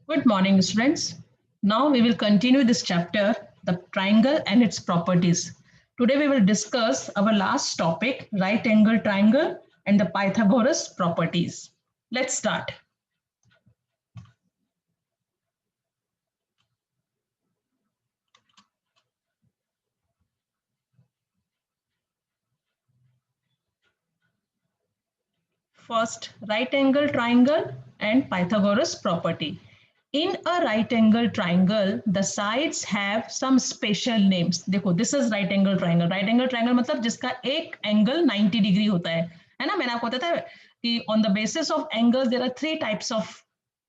Good morning, students. Now we will continue this chapter, the triangle and its properties. Today we will discuss our last topic, right angle triangle and the Pythagoras properties. Let's start. First, right angle triangle and Pythagoras property. In a right angle triangle, the sides have some special names. देखो, this is right angle triangle. Right angle triangle मतलब जिसका एक angle 90 degree होता है ना? मैंने आपको बताया था कि on the basis of angles there are three types of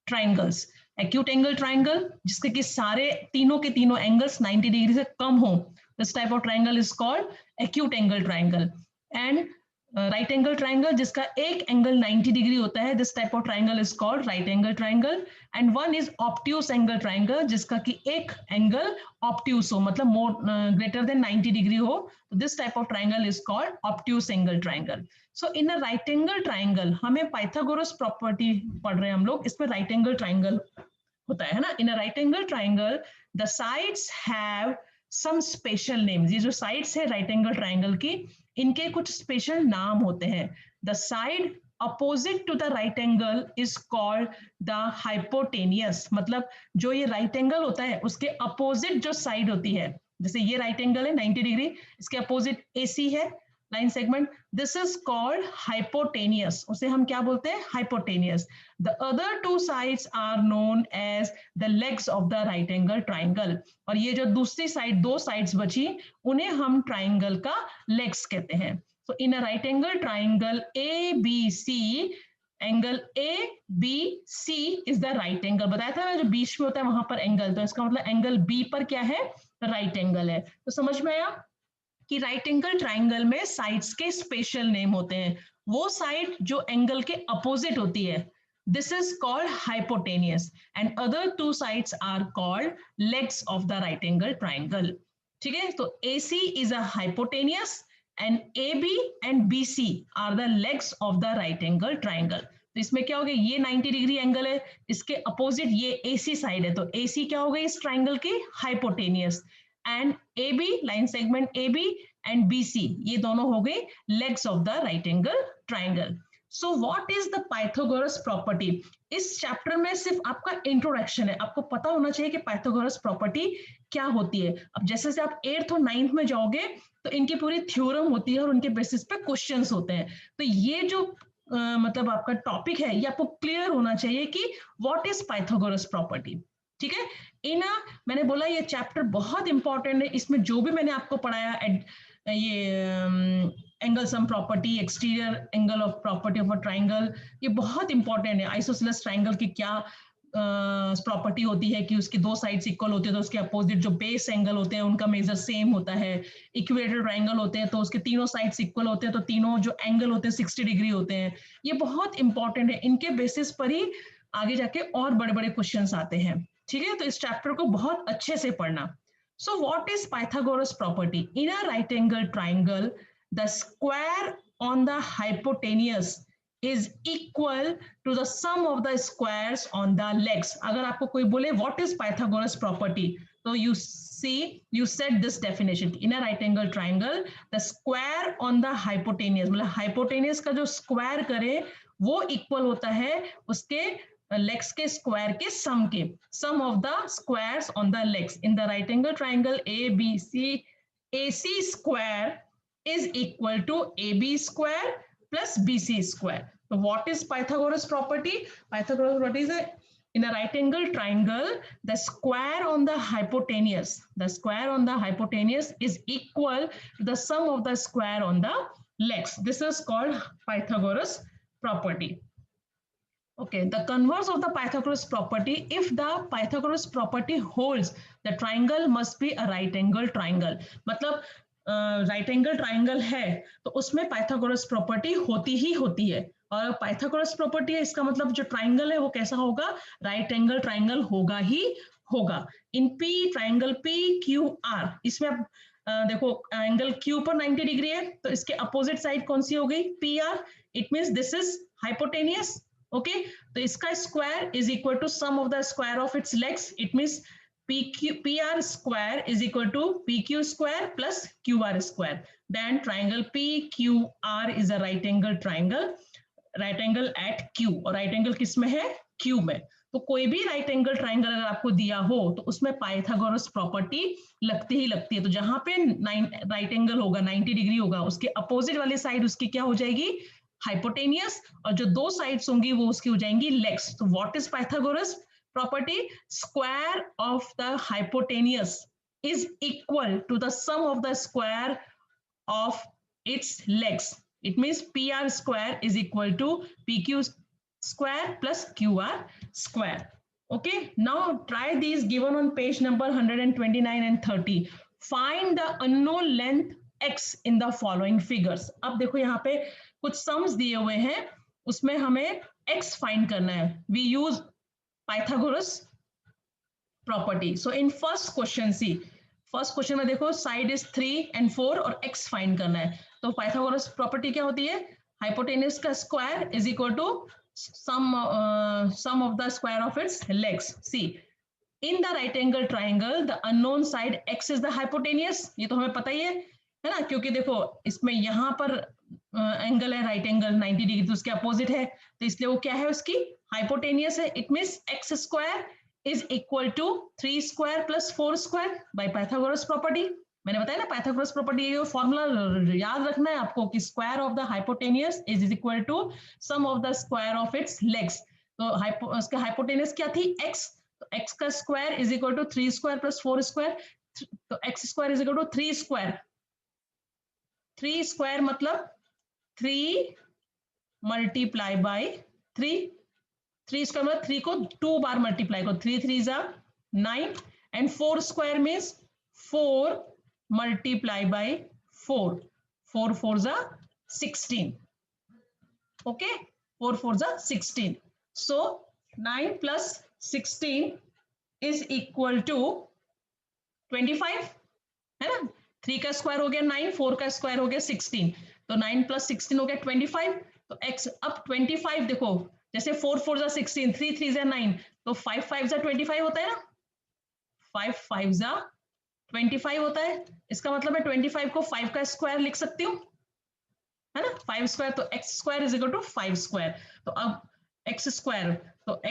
triangles. Acute angle triangle जिसके कि सारे तीनों के तीनों एंगल्स 90 डिग्री से कम हो. This type of triangle is called acute angle triangle. And right angle triangle जिसका एक एंगल 90 डिग्री होता है, this type of triangle is called right angle triangle. And one is obtuse angle triangle जिसका कि एक angle obtuse हो, मतलब मोर greater than 90 degree हो, तो this type of triangle is called obtuse angle triangle. So in a right angle triangle हमें Pythagoras property पढ़ रहे हैं हम लोग, इसमें राइट एंगल ट्राइंगल होता है ना. In a right angle triangle the sides have some special names. ये जो साइड्स है राइट एंगल ट्राइंगल की, इनके कुछ स्पेशल नाम होते हैं. The side opposite to the right angle is called the hypotenuse. मतलब जो ये राइट एंगल होता है उसके अपोजिट जो साइड होती है, जैसे ये राइट एंगल है 90 डिग्री, इसके अपोजिट AC है line segment, this is called hypotenuse. उसे हम क्या बोलते हैं? Hypotenuse. The other two sides are known as the legs of the right angle triangle. और ये जो दूसरी साइड, दो साइड्स बची, उन्हें हम ट्राइंगल का लेग्स कहते हैं. So in a right angle triangle ABC, angle ABC is the right angle. बताया था ना, जो बीच में होता है वहां पर एंगल, तो इसका मतलब एंगल B पर क्या है? राइट एंगल है. तो समझ में आया कि राइट एंगल ट्राइंगल में साइड्स के स्पेशल नेम होते हैं. वो साइड जो एंगल के अपोजिट होती है, this is called hypotenuse, and other two sides are called legs of the right angle triangle. ठीक है, तो AC is a hypotenuse and AB and BC are the legs of the right angle triangle. तो इसमें क्या हो गया? ये 90 degree angle है, इसके अपोजिट ये AC साइड है, तो AC क्या हो गई इस ट्राइंगल की? Hypotenuse. And AB line segment AB and BC ये दोनों हो गए legs of the right angle triangle. So what is the Pythagoras property? इस चैप्टर में सिर्फ आपका इंट्रोडक्शन है, आपको पता होना चाहिए कि पाइथागोरस प्रॉपर्टी क्या होती है. अब जैसे से आप 8th और 9th में जाओगे तो इनकी पूरी थ्योरम होती है और उनके बेसिस पे क्वेश्चंस होते हैं. तो ये जो मतलब आपका टॉपिक है, ये आपको क्लियर होना चाहिए कि व्हाट इज पाइथागोरस प्रॉपर्टी. ठीक है, इन मैंने बोला ये चैप्टर बहुत इंपॉर्टेंट है. इसमें जो भी मैंने आपको पढ़ाया, ये angle sum property, exterior angle of property of a triangle, ये बहुत इंपॉर्टेंट है. आइसोसेलेस ट्राइंगल की क्या प्रॉपर्टी होती है कि उसकी दो साइड्स इक्वल होती है, तो उसके अपोजिट जो बेस एंगल होते हैं उनका मेजर सेम होता है. इक्वेटर ट्राइंगल होते हैं तो उसके तीनों साइड्स इक्वल होते हैं, तो तीनों जो एंगल होते हैं 60 डिग्री होते हैं. ये बहुत इंपॉर्टेंट है, इनके बेसिस पर ही आगे जाके और बड़े बड़े क्वेश्चंस आते हैं. ठीक है, तो इस चैप्टर को बहुत अच्छे से पढ़ना. So what is Pythagoras property? In a right angle triangle the square on the hypotenuse is equal to the sum of the squares on the legs. अगर आपको कोई बोले what is Pythagoras property, तो you see, you said this definition. In a right angle triangle, the square on the hypotenuse, मतलब hypotenuse का जो square करे वो equal होता है उसके legs के square के sum के. Sum of the squares on the legs in the right angle triangle ABC, AC square is equal to AB square plus BC square. So what is Pythagoras property? Pythagoras property is in a right angle triangle, the square on the hypotenuse is equal to the sum of the square on the legs. This is called Pythagoras property. Okay, the converse of the Pythagoras property, if the Pythagoras property holds, the triangle must be a right angle triangle. मतलब right angle triangle है तो उसमें Pythagoras property होती ही होती है. और Pythagoras property है इसका मतलब जो ट्राइंगल है वो कैसा होगा? राइट एंगल ट्राइंगल होगा ही होगा. इन P ट्राइंगल PQR, इसमें आप देखो एंगल Q पर 90 डिग्री है, तो इसके अपोजिट साइड कौन सी हो गई? PR. It means this is hypotenuse okay तो इसका square is equal to sum of the square of its legs, it means P R square is equal to P Q square plus Q R square. Then triangle P Q R is a right angle triangle, right angle at Q, और right angle किस में है, Q में. तो कोई भी right angle triangle अगर आपको दिया हो तो उसमें पाइथागोरस प्रॉपर्टी लगती ही लगती है. तो जहां पे राइट एंगल होगा 90 डिग्री होगा, उसके अपोजिट वाली साइड उसकी क्या हो जाएगी, हाइपोटेनियस, और जो दो साइड्स होंगी वो उसकी हो जाएंगी लेग्स. तो what is Pythagoras property, square of the hypotenuse is equal to the sum of the square of its legs. It means PR square is equal to PQ square plus QR square. Okay, now try these given on page number 129 and 30. Find the unknown length x in the following figures. अब देखो यहाँ पे कुछ sums दिए हुए हैं, उसमें हमें x find करना है. We use Pythagoras property. So in first question, see first question में देखो साइड इज 3 and 4 और x फाइंड करना है. तो पाइथागोरस प्रॉपर्टी क्या होती है, हाइपोटेनस का square is equal to sum of the square of its legs. See in the right angle triangle the unknown side x is the hypotenuse, ये तो हमें पता ही है ना, क्योंकि देखो इसमें यहाँ पर एंगल है राइट एंगल 90 डिग्री, तो उसके अपोजिट है, तो इसलिए वो क्या है, उसकी हाइपोटेनियस है. It means x square is equal to 3 square plus 4 square by Pythagoras property. मैंने बताया ना Pythagoras property, ये फॉर्मूला याद रखना है आपको कि square of the hypotenuse is equal to sum of the square of its legs. तो उसका hypotenuse क्या थी, x, तो x का square is equal to 3 square plus 4 square, तो x square is equal to 3 square. 3 square मतलब 3 multiply by 3, 3 square मतलब 3 को 2 बार मल्टीप्लाई करो, 3 3 जा 9 and 4 square means 4 multiply by 4, 4 4 जा 16. ओके 4 4 जा 16. सो 9 प्लस 16 इज इक्वल टू 25, है ना. 3 का स्क्वायर हो गया 9, 4 का स्क्वायर हो गया 16, तो 9 प्लस 16 हो गया 25. तो x अब 25 देखो, जैसे 4 4 जा 16, 3 3 जा 9, तो 5 5 जा 25 होता है ना, 5 5 जा 25 होता है. इसका मतलब मैं 25 को 5 का स्क्वायर लिख सकती हूँ, है ना, 5 स्क्वायर, तो x square is equal to 5 square. तो अब x स्क्वायर, तो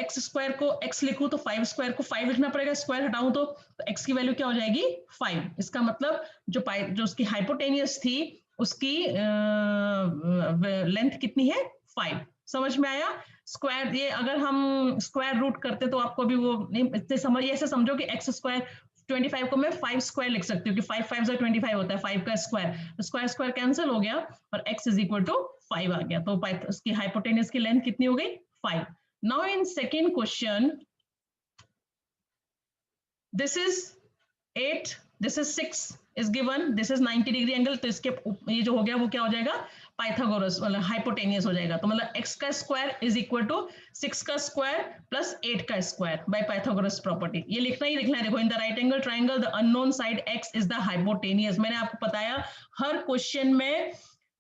x स्क्वायर को x लिखूं तो 5 स्क्वायर को 5 लिखना पड़ेगा, स्क्वायर हटाऊं तो x की वैल्यू क्या हो जाएगी 5. इसका मतलब जो उसकी हाइपोटेनियस थी उसकी लेंथ कितनी है 5. समझ में आया. स्क्वायर, ये अगर हम स्क्वायर रूट करते तो आपको भी वो नहीं इतने समझ, ऐसे समझो कि एक्स स्क्वायर 25 को मैं 5 स्क्वायर लिख सकती हूँ कि 5 5 25 होता है, 5 का स्क्वायर, तो स्क्वायर स्क्वायर कैंसिल हो गया और x इज इक्वल टू 5 आ गया. तो उसकी हाइपोटेनस की लेंथ कितनी हो गई 5. Now in second question, this is 8, this is 6 is given, this is 90 degree angle, तो इसके ये जो हो गया वो क्या हो जाएगा पाइथागोरस मतलब हाइपोटेनियस हो जाएगा. तो मतलब x का स्क्वायर इज इक्वल टू 6 का स्क्वायर प्लस 8 का स्क्वायर बाय पाइथागोरस प्रॉपर्टी. ये लिखना ही लिखना है. देखो इन the right angle triangle the unknown side x is the hypotenuse. मैंने आपको बताया हर क्वेश्चन में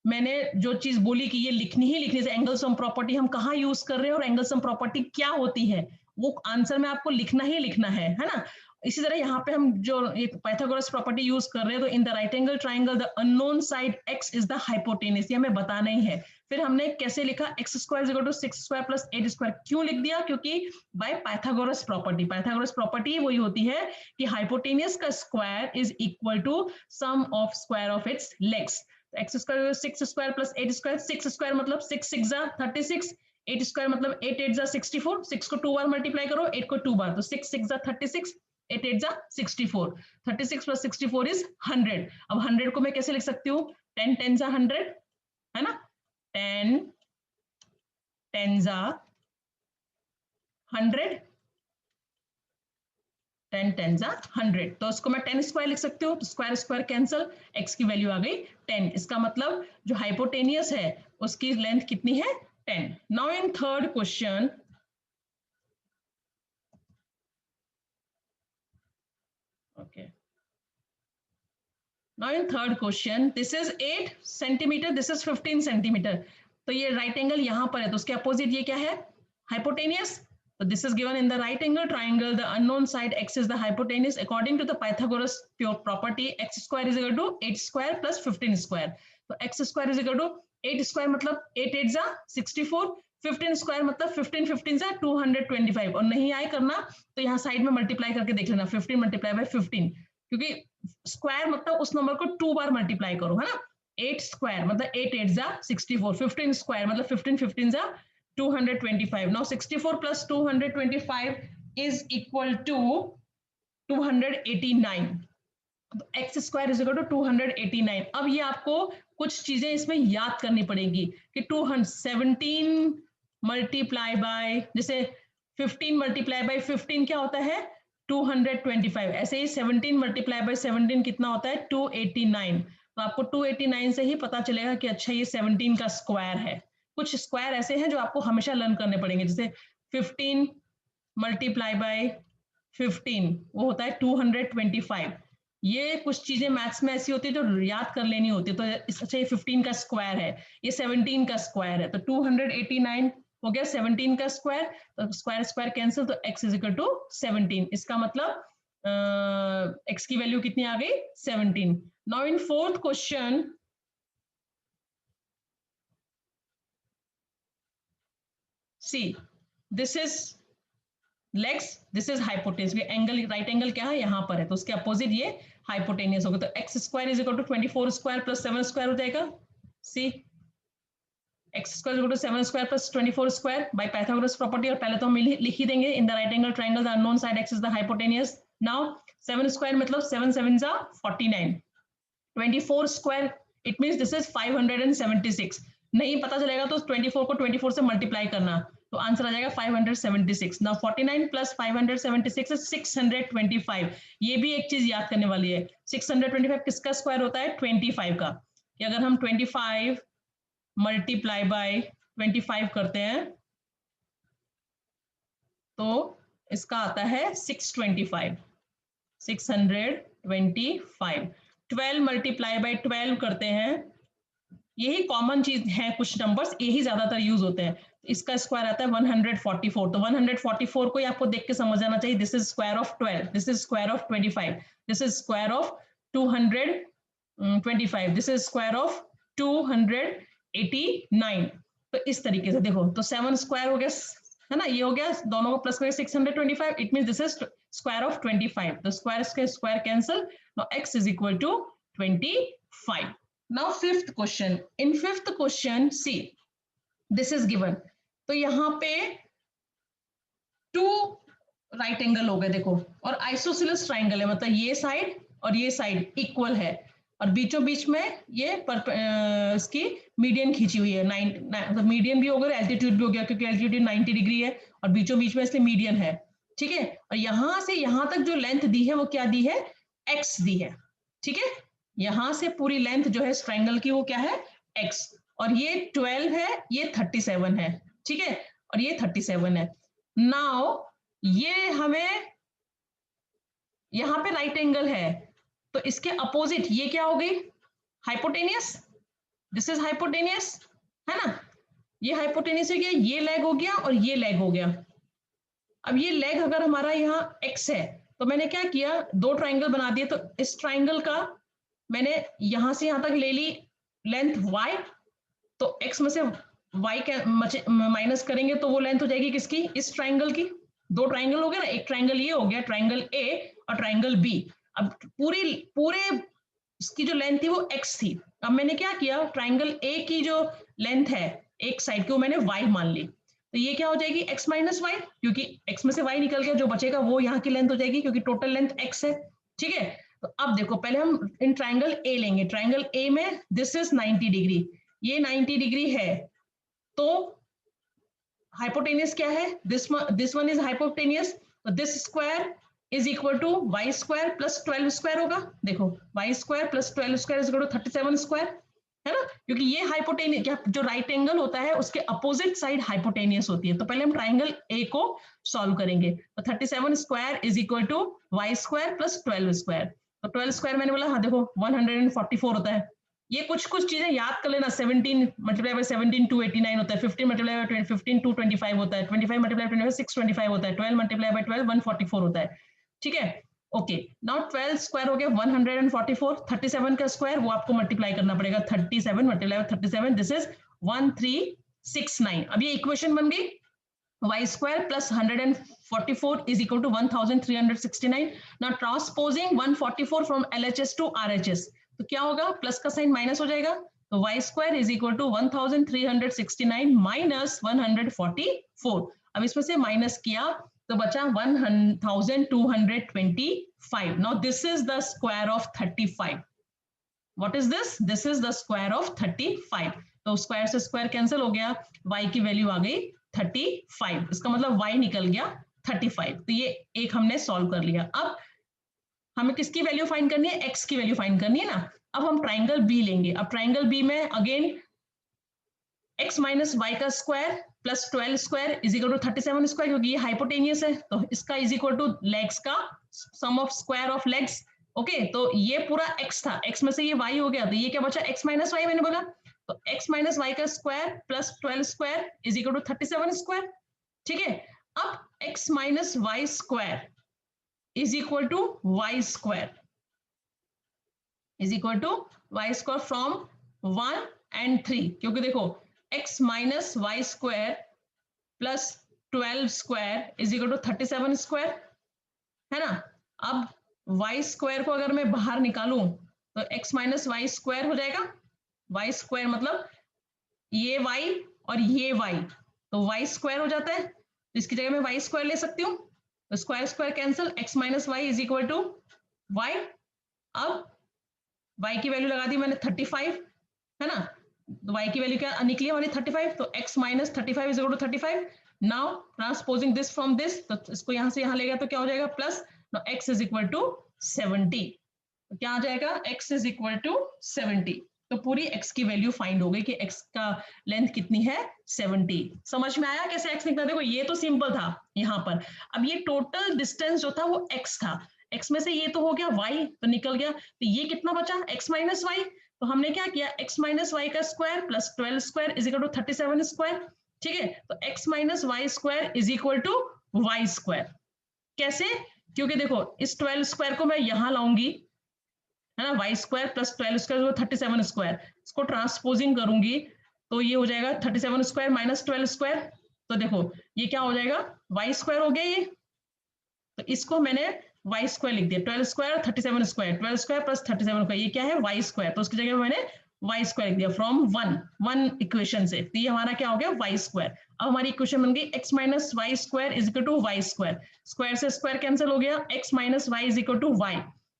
मैंने जो चीज बोली कि ये लिखनी ही लिखनी है. एंगल सम प्रॉपर्टी हम कहाँ यूज कर रहे हैं और एंगल सम प्रॉपर्टी क्या होती है वो आंसर में आपको लिखना ही लिखना है ना. इसी तरह यहाँ पे हम जो एक पाइथागोरस प्रॉपर्टी यूज कर रहे हैं, तो इन the right angle triangle the unknown side x is the hypotenuse, ये हमें बताना ही है. फिर हमने कैसे लिखा x square is equal to 6 square plus 8 square, क्यों लिख दिया, क्योंकि by Pythagoras property. Pythagoras property वही होती है कि हाइपोटेनस का square is equal to sum of square of its legs. X square 6 square plus 8 square, 6 square मतलब 6 6 जा 36, 8 स्क्वायर मतलब 8 8 जा 64, 6 को 2 बार मल्टीप्लाई करो, 8 को 2 बार, तो 6 6 जा 36, 8 8 जा 64, 36 प्लस 64 इज 100. अब 100 को मैं कैसे लिख सकती हूँ, 10 10 जा 100, है ना, 10 10 जा 100, 10 10 जा 100, तो इसको मैं 10 स्क्वायर लिख सकती हूँ, तो स्क्वायर स्क्वायर कैंसिल, x की वैल्यू आ गई 10. इसका मतलब जो हाइपोटेनियस है उसकी लेंथ कितनी है 10. Now in third question, okay, now in third question, this is 8 centimeter, this is 15 centimeter. तो ये राइट एंगल यहाँ पर है, तो उसके अपोजिट ये क्या है, hypotenuse. So this is given in the right angle triangle. The unknown side x is the hypotenuse. According to the Pythagoras pure property, x square is equal to 8 square plus 15 square. So x square is equal to 8 square मतलब 8 8 जा 64, 15 square मतलब 15 15 जा 225. और नहीं आए करना तो यहाँ साइड में मल्टीप्लाई करके देख लेना, 15 मल्टीप्लाई बाय 15, क्योंकि स्क्वायर मतलब उस नंबर को 2 बार मल्टीप्लाई करो, है ना. 8 स्क्वायर मतलब 8 8 जा 64, 15 स्क्वायर मतलब 15 15 जा 225. Now 64 plus 225 is equal to 289. तो x square is equal to 289. अब ये आपको कुछ चीजें इसमें याद करनी पड़ेगी कि 217 मल्टीप्लाई बाय, जैसे 15 मल्टीप्लाई बाय 15 क्या होता है 225. ऐसे ही 17 मल्टीप्लाई बाय 17 कितना होता है 289. तो आपको 289 से ही पता चलेगा कि अच्छा ये 17 का स्क्वायर है. कुछ स्क्वायर ऐसे हैं जो आपको हमेशा लर्न करने पड़ेंगे, जैसे 15 मल्टीप्लाई बाय 15 वो होता है 225. ये कुछ चीजें मैथ्स में ऐसी होती है जो याद कर लेनी होती है. तो अच्छा ये 15 का स्क्वायर है, ये 17 का स्क्वायर है, तो 289 हो गया 17 का स्क्वायर. तो स्क्वायर स्क्वायर कैंसिल, तो x इज इक्वल टू 17. इसका मतलब x की वैल्यू कितनी आ गई 17. Now in fourth question, see this is legs, this is hypotenuse. ये एंगल राइट एंगल क्या है यहाँ पर है, तो उसके अपोजिट ये हाइपोटेनियस होगा. तो x square is equal to 24 square plus 7 square हो जाएगा. See x square is equal to 7 square plus 24 square by Pythagoras property. और पहले तो हम लिख ही देंगे in the right angle triangle the unknown side x is the hypotenuse. Now 7 square मतलब 7 7 जा 49, 24 square it means this is 576. नहीं पता चलेगा तो 24 को 24 से मल्टीप्लाई करना, तो आंसर आ जाएगा 576. Now 49 plus 576 is 625. ये भी एक चीज याद करने वाली है, 625 किसका स्क्वायर होता है 25 का. कि अगर हम 25 मल्टीप्लाई बाय 25 करते हैं तो इसका आता है 625. 625. 12 मल्टीप्लाई बाय 12 करते हैं, यही कॉमन चीज है, कुछ नंबर्स यही ज्यादातर यूज होते हैं. इसका स्क्वायर आता है 144. तो 144 को ही आपको देख के समझ आना चाहिए this is square of 12, this is square of 25, this is square of 225, this is square of 289. तो इस तरीके से देखो, तो 7 स्क्वायर हो गया है ना, ये हो गया, दोनों को प्लस करके 625. It means this is square of 25. तो स्क्वायर के square cancel. Now x is equal to 25. Now fifth question. In fifth question, see, this is given. तो यहाँ पे 2 राइट एंगल हो गए देखो, और आइसोसेलेस ट्राइंगल है, मतलब ये साइड और ये साइड इक्वल है, और बीचों बीच में ये इसकी मीडियन खींची हुई है. मतलब मीडियन भी हो गया, एल्टीट्यूड भी हो गया, क्योंकि एल्टीट्यूड 90 डिग्री है और बीचों बीच में इसलिए मीडियन है. ठीक है, और यहां से यहां तक जो लेंथ दी है वो क्या दी है x दी है. ठीक है, यहां से पूरी लेंथ जो है इस ट्रायंगल की वो क्या है x, और ये 12 है, ये 37 है. ठीक है, और ये 37 है. नाउ ये हमें यहां पे राइट एंगल है, तो इसके अपोजिट ये क्या हो गई हाइपोटेनियस. दिस इज हाइपोटेनियस है ना, ये हाइपोटेनियस हो गया, ये लेग हो गया और ये लेग हो गया. अब ये लेग अगर हमारा यहाँ x है, तो मैंने क्या किया, 2 ट्रायंगल बना दिए. तो इस ट्रायंगल का मैंने यहां से यहां तक ले ली लेंथ y, तो x में से y माइनस करेंगे तो वो लेंथ हो जाएगी किसकी, इस ट्रायंगल की. 2 ट्रायंगल हो गया ना, एक ट्रायंगल ये हो गया ट्रायंगल A और ट्रायंगल B. अब पूरे इसकी जो लेंथ थी वो x थी. अब मैंने क्या किया, ट्रायंगल A की जो लेंथ है एक साइड की वो मैंने y मान ली. तो ये क्या हो जाएगी x माइनस वाई, क्योंकि x में से y निकल गया, जो बचेगा वो यहाँ की लेंथ हो जाएगी, क्योंकि टोटल लेंथ x है. ठीक है, तो अब देखो पहले हम इन ट्रायंगल A लेंगे. ट्रायंगल A में दिस इज 90 डिग्री, ये 90 डिग्री है, तो हाइपोटेनियस क्या है, दिस वन इज हाइपोटेनियस. तो this square is equal to Y square plus 12 square होगा. देखो Y square plus 12 square is equal to 37 square, है ना, क्योंकि ये हाइपोटेनियस जो राइट एंगल होता है उसके अपोजिट साइड हाइपोटेनियस होती है. तो पहले हम ट्रायंगल ए को सॉल्व करेंगे. तो 37 square is equal to Y square plus 12 square. तो 12 स्क्वायर मैंने बोला, हाँ देखो 144 होता है, ये कुछ चीजें याद कर लेना। 17 मल्टीप्लाई बाय 17 289 होता है, 15 मल्टीप्लाई बाय 15 225 होता है, 25 मल्टीप्लाई बाय 25 625 होता है, 12 मल्टीप्लाई बाय 12 144 होता है। ठीक है, ओके। नाउ 12 स्क्वायर हो गया 144, 37 का स्क्वायर वो आपको मल्टीप्लाई करना पड़ेगा, 37 मल्टीप्लाई बाय 37 दिस इज 1369। अब ये इक्वेशन बन गई, y square plus 144 is equal to 1369. Now transposing 144 from LHS to RHS, तो क्या होगा, प्लस का साइन माइनस हो जाएगा, तो y square is equal to 1369 minus 144। अब इसमें से माइनस किया तो बचा 1225। Now this is the square of 35. What is this? This is the square of 35। तो स्क्वायर से स्क्वायर कैंसिल हो गया, y की वैल्यू आ गई 35। इसका मतलब y निकल गया 35। तो ये एक हमने सॉल्व कर लिया। अब हमें किसकी वैल्यू फाइंड करनी है, x की वैल्यू फाइंड करनी है ना। अब हम ट्राइंगल B लेंगे। अब ट्राइंगल B में अगेन x माइनस वाई का square plus 12 square is equal to 37 square, क्योंकि ये हाइपोटेनियस है तो इसका इज इक्वल टू लेग्स का sum of square of legs. Okay, तो ये पूरा x था, x में से ये y हो गया, तो ये क्या बचा, x माइनस वाई मैंने बोला, तो x माइनस वाई का square plus 12 square is equal to 37 square. ठीक है, अब x minus Y square is equal to Y square is equal to Y square from 1 and 3, क्योंकि देखो x minus Y square plus 12 square is equal to 37 square है ना। अब y square को अगर मैं बाहर निकालूं तो x माइनस वाई स्क्वायर हो जाएगा, y स्क्वायर मतलब ये y और ये y, तो y स्क्वायर हो जाता है, तो इसकी जगह मैं y स्क्वायर ले सकती हूँ, तो square square cancel, x minus Y is equal to y। अब y की वैल्यू लगा दी मैंने 35 है ना, तो y की वैल्यू क्या निकली हमारी 35, तो x minus 35 is equal to 35। Now transposing this from this, तो इसको यहां से यहां ले गया तो क्या हो जाएगा plus, now x is equal to 70, तो क्या आ जाएगा x इज इक्वल टू 70। तो पूरी x की वैल्यू फाइंड हो गई कि x का लेंथ कितनी है 70। समझ में आया कैसे x निकला, देखो ये तो सिंपल था यहाँ पर। अब ये टोटल डिस्टेंस जो था वो x था, x में से ये तो हो गया y तो निकल गया, तो ये कितना बचा x माइनस वाई, तो हमने क्या किया x माइनस वाई का square plus 12 square is equal to 37 square. ठीक है, तो x minus Y square is equal to Y square. कैसे, क्योंकि देखो इस 12 स्क्वायर को मैं यहां लाऊंगी है ना, y square plus 12 square 37 square, इसको ट्रांसपोजिंग करूंगी तो ये हो जाएगा 37 स्क्वायर माइनस 12 स्क्वायर, तो देखो ये क्या हो जाएगा वाई स्क्वायर हो गया ये, तो इसको मैंने वाई स्क्वायर लिख दिया, 12 square 37 square, 12 square plus 37 square, ये क्या है वाई स्क्वायर, तो उसकी जगह मैंने वाई स्क्वायर लिख दिया फ्रॉम वन इक्वेशन से, तो ये हमारा क्या हो गया वाई स्क्वायर। अब हमारी इक्वेशन बन गई x minus Y square is equal to Y square, square से स्क्वायर कैंसिल हो गया, x minus Y is equal to y,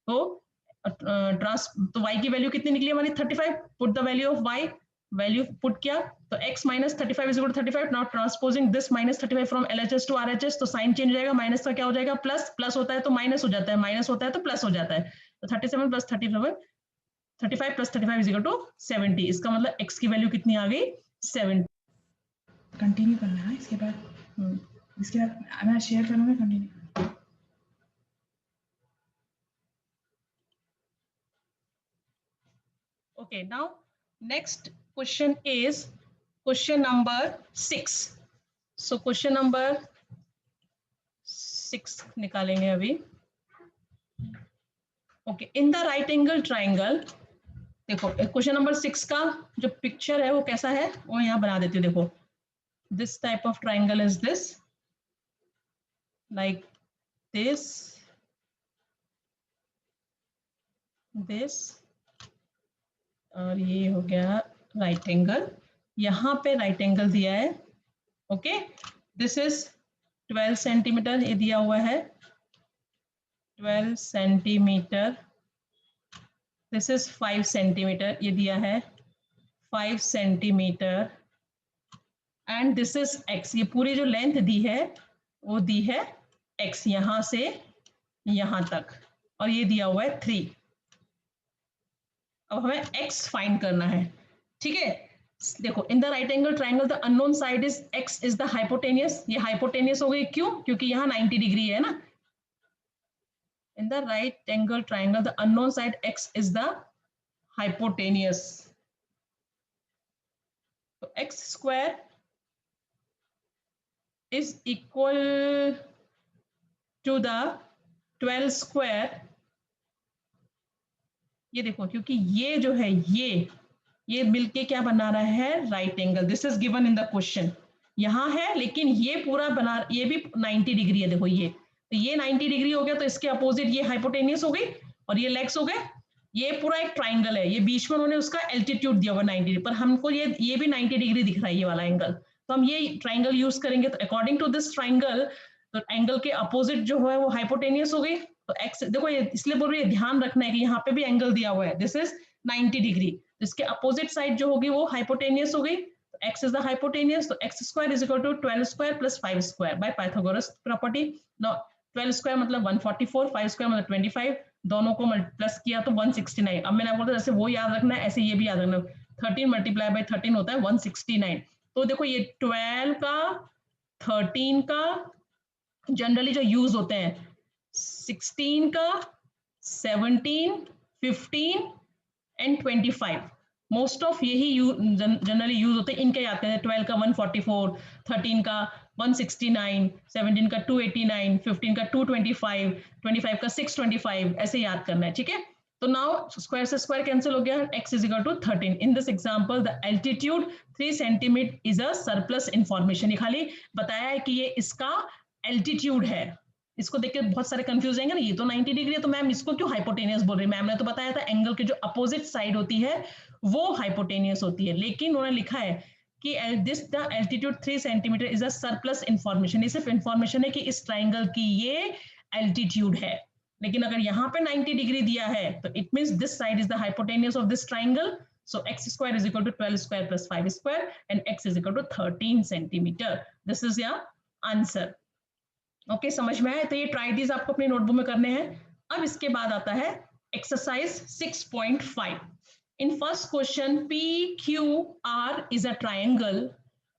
तो तो y की वैल्यू कितनी निकली हमारी 35, put the value of y, value put किया तो x minus 35 is equal to 35। Now transposing this minus 35 from LHS to RHS, तो साइन चेंज हो जाएगा, माइनस का क्या हो जाएगा प्लस, प्लस होता है तो माइनस हो जाता है, माइनस होता है तो प्लस हो जाता है, तो 37 plus 37 35 plus 35 is equal to 70। इसका मतलब x की वैल्यू कितनी आ गई 70। कंटिन्यू करना है इसके बाद मैं शेयर करूंगा, continue. Okay, now next question is question number 6. So question number 6 निकालेंगे अभी। Okay, in the right angle triangle, देखो क्वेश्चन नंबर 6 का जो पिक्चर है वो कैसा है वो यहाँ बना देती हूँ। देखो this type of triangle is this, like this, this, और ये हो गया राइट एंगल, यहाँ पे राइट एंगल दिया है। ओके, दिस इज 12 सेंटीमीटर ये दिया हुआ है, 12 सेंटीमीटर, दिस इज 5 सेंटीमीटर ये दिया है, 5 centimetre, and this is x, ये पूरी जो लेंथ दी है वो दी है x यहाँ से यहाँ तक, और ये दिया हुआ है 3। अब हमें x फाइंड करना है। ठीक है, देखो इन the right angle triangle the unknown side is x is the hypotenuse, ये हाइपोटेनियस हो गई क्यों, क्योंकि यहाँ 90 डिग्री है ना। इन the right angle triangle the unknown side x is the hypotenuse. तो x square is equal to the 12 square. ये देखो, क्योंकि ये जो है ये मिलके क्या बना रहा है, right angle. This is given in the question. यहाँ है लेकिन ये पूरा बना, ये भी 90 डिग्री है. देखो ये, तो ये 90 डिग्री हो गया, तो इसके अपोजिट ये हाइपोटेनियस हो गई और ये लेग्स हो गए. ये पूरा एक ट्राइंगल है, ये बीच में उन्होंने उसका एल्टीट्यूड दिया हुआ 90 डिग्री, पर हमको ये भी 90 डिग्री दिख रहा है ये वाला एंगल, तो हम ये ट्राइंगल यूज करेंगे. तो अकॉर्डिंग टू दिस ट्राइंगल, तो एंगल के अपोजिट जो है वो हाइपोटेनियस हो गई. तो एक्स देखो, ये इसलिए बोल रही है, ध्यान रखना है कि यहाँ पे भी एंगल दिया हुआ है, दिस इज 90 डिग्री. इसके अपोजिट साइड जो होगी वो हाइपोटेनियस हो गई. x is the hypotenuse, so x square is equal to 12 square plus 5 square by Pythagoras property. Now 12 square मतलब 144, 5 square मतलब 25, दोनों को प्लस किया तो 169. अब मैंने बोला जैसे वो याद रखना है, ऐसे ये भी याद रखना. 13 मल्टीप्लाई बाय 13 होता है 169. तो देखो ये 12 का, 13 का जनरली जो यूज होते हैं, 16 का, 17, 15 एंड 25, मोस्ट ऑफ यही जनरली यूज होते हैं. इनके आते हैं 12 का 144, 13 का 169, 17 का 289, 15 का 225, 25 का 625, ऐसे याद करना है. ठीक है, तो नाउ स्क्वायर से स्क्वायर कैंसिल हो गया. x is equal to 13. In this example the altitude 3 centimetre is a surplus information. ये खाली बताया है कि ये इसका एल्टीट्यूड है. इसको देख के बहुत सारे कंफ्यूज होंगे ना, ये तो 90 डिग्री है, तो मैम इसको क्यों हाइपोटेनियस बोल रही है. मैम ने तो बताया था एंगल के जो अपोजिट साइड होती है वो हाइपोटेनियस होती है, लेकिन उन्होंने लिखा है कि this the altitude 3 centimetre is a surplus information. ये सिर्फ इंफॉर्मेशन है कि इस ट्राइंगल की ये एल्टीट्यूड है. लेकिन अगर यहाँ पे 90 डिग्री दिया है तो it means this side is the hypotenuse of this triangle. So x square is equal to 12 square plus 5 square and x is equal to 13 centimeter. This is your answer. Okay समझ में आया. तो ये try these आपको अपनी notebook में करने हैं. अब इसके बाद आता है exercise 6.5. In first question PQR is a triangle,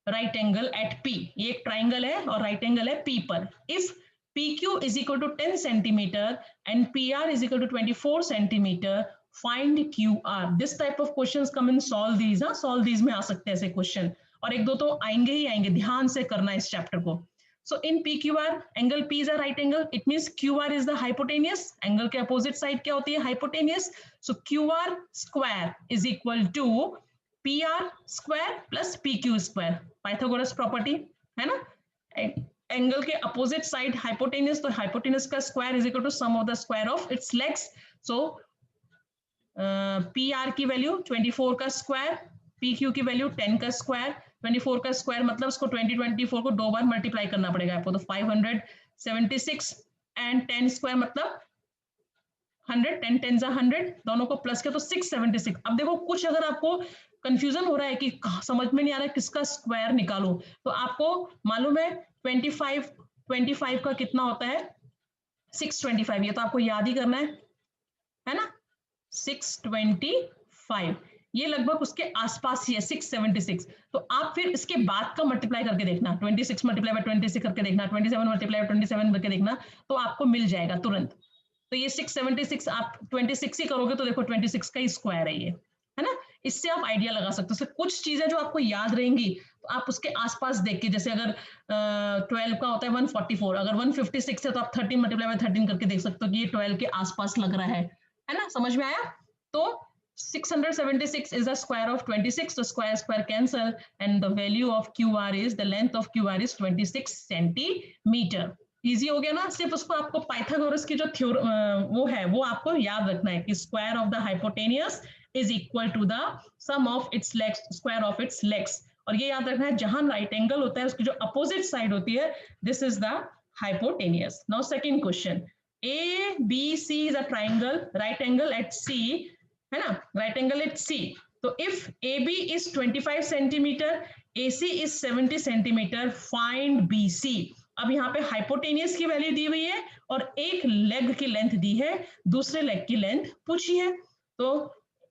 right angle at P. ये एक ट्राइंगल है और राइट एंगल है P पर. If PQ is equal to 10 centimeter and PR is equal to 24 centimeter, find QR. This type of questions come in solve these. solve these में आ सकते हैं ऐसे क्वेश्चन, और एक दो तो आएंगे ही आएंगे. ध्यान से करना इस चैप्टर को. So in PQR, angle P is a right angle. It means QR is the hypotenuse. Angle के opposite side क्या होती है, hypotenuse. So QR square is equal to PR square plus PQ square. Pythagoras property है ना. Angle के opposite side hypotenuse, तो hypotenuse का square is equal to sum of the square of its legs. So PR की value 24 का square, PQ की value 10 का square. 24 का स्क्वायर मतलब उसको 24 को 2 बार मल्टीप्लाई करना पड़ेगा आपको, तो 576 एंड 10 स्क्वायर मतलब 100, 10 10 जा 100, दोनों को प्लस किया तो 676. अब देखो कुछ अगर आपको कंफ्यूजन हो रहा है कि समझ में नहीं आ रहा है किसका स्क्वायर निकालो, तो आपको मालूम है 25 का कितना होता है, 625. ये तो आपको याद ही करना है ना. 625 ये लगभग उसके आसपास ही है 676. तो आप फिर इसके बाद का मल्टीप्लाई करके देखना, 26 मल्टीप्लाई बाय 26 करके देखना, 27 मल्टीप्लाई बाय 27 करके देखना, तो आपको मिल जाएगा तुरंत. तो ये 676 आप 26 ही करोगे तो देखो 26 का ही स्क्वायर है ये, है ना. इससे आप आइडिया लगा सकते हो. कुछ चीजें जो आपको याद रहेंगी तो आप उसके आसपास देख के, जैसे अगर 12 का होता है 144, अगर 156 है तो आप 13 मल्टीप्लाई बाय 13 करके देख सकते हो कि ये 12 के आसपास लग रहा है ना. समझ में आया. तो 676 is the square of 26, so square cancel and the value of QR is, the length of QR is 26 centimeter. Easy हो गया ना. सिर्फ उसको आपको पाइथागोरस की जो वो है वो आपको याद रखना है कि square of the hypotenuse is equal to the sum of its legs, square of its legs. और ये याद रखना है जहां राइट एंगल होता है उसकी जो अपोजिट साइड होती है, this is the hypotenuse. Now second question, ABC is a triangle, right angle at C, है ना, राइट एंगल एट C. तो if AB is 25 centimetre, AC is 70 centimetre, find BC. अब यहाँ पे हाइपोटेनियस की value दी हुई है और एक लेग की लेंथ दी है, दूसरे लेग की लेंथ पूछी है. तो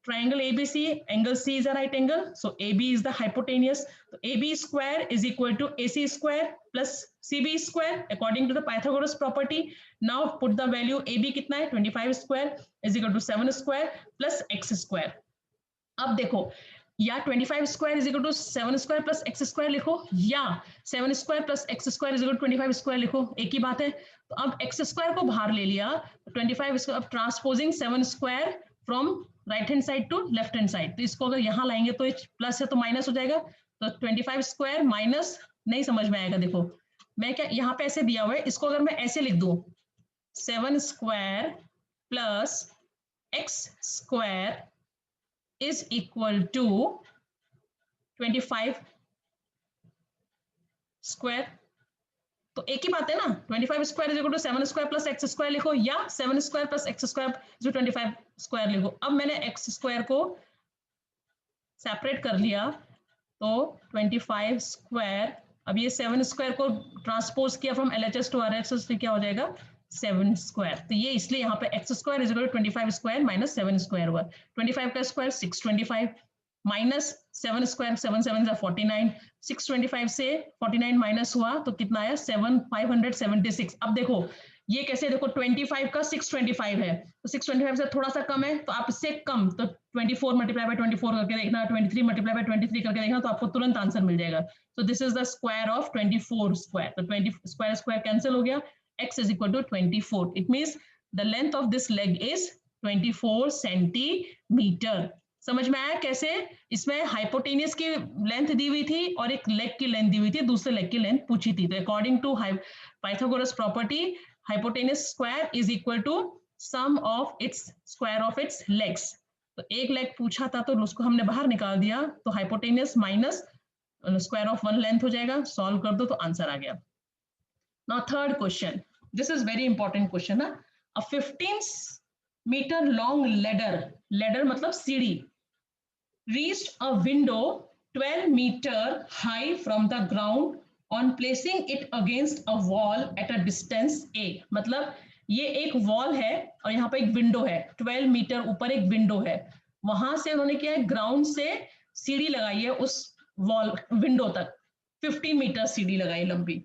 triangle ABC, angle C is a right angle, so AB is the hypotenuse. So AB square is equal to AC square plus CB square according to the Pythagoras property. Now put the value AB कितना है, 25 square is equal to 7 square plus x square. अब देखो, या 25 square is equal to 7 square plus x square लिखो, या 7 square plus x square is equal to 25 square लिखो, एक ही बात है। तो अब एक्स स्क्वायर को बाहर ले लिया, 25 स्क्वायर, अब transposing 7 square from right hand side to left hand side, तो इसको अगर यहाँ लाएंगे तो प्लस है तो माइनस हो जाएगा, तो 25 स्क्वायर माइनस, नहीं समझ में आएगा। देखो मैं क्या, यहाँ पे ऐसे दिया हुआ है, इसको अगर मैं ऐसे लिख दूं 7 square plus x square is equal to 25 square, तो एक ही बात है ना, 25 square is equal to 7 square plus x square लिखो, या 7 स्क्वायर प्लस एक्स स्क्वायर जो 25 स्क्वायर लिखो। अब मैंने एक्स स्क्वायर को सेपरेट कर लिया, तो 25 स्क्वायर, अब ये 7 स्क्वायर को ट्रांसपोज किया फ्रॉम LHS टू RHS, तो क्या हो जाएगा 7 स्क्वायर, तो ये इसलिए यहाँ पे x square is equal to 25 square minus 7 square हुआ, 25 का स्क्वायर 625 माइनस 7 स्क्वायर, 7 7 जा 49, 625 से 49 माइनस हुआ तो कितना आया 576। अब देखो ये कैसे, देखो 25 का 625 है, तो 625 से थोड़ा सा कम है, तो आप इससे कम, तो 24 मल्टीप्लाई बाय 24 करके देखना, 23 मल्टीप्लाई बाय 23 करके देखना, तो आपको तुरंत आंसर मिल जाएगा। So this is the square of 24 square, तो 20 स्क्वायर स्क्वायर कैंसिल हो गया, x is equal to 24. It means the length of this leg is 24 centimeter. समझ में आया कैसे? इसमें हाइपोटेनियस की लेंथ दी हुई थी और एक लेग की लेंथ दी हुई थी, दूसरे लेग की लेंथ पूछी थी। तो according to Pythagoras property, hypotenuse square is equal to sum of its square of its legs. तो एक लेग पूछा था तो उसको हमने बाहर निकाल दिया, तो hypotenuse minus square of one length हो जाएगा, सॉल्व कर दो तो आंसर आ गया। Now third question, this is very important question. A 15 meter long ladder मतलब सीढ़ी, reached a window 12 meter high from the ground on placing it against a wall at a distance a. मतलब ये एक wall है और यहाँ पे एक विंडो है, 12 मीटर ऊपर एक विंडो है, वहां से उन्होंने क्या है, ग्राउंड से सीढ़ी लगाई है उस वॉल विंडो तक, 15 मीटर सीढ़ी लगाई लंबी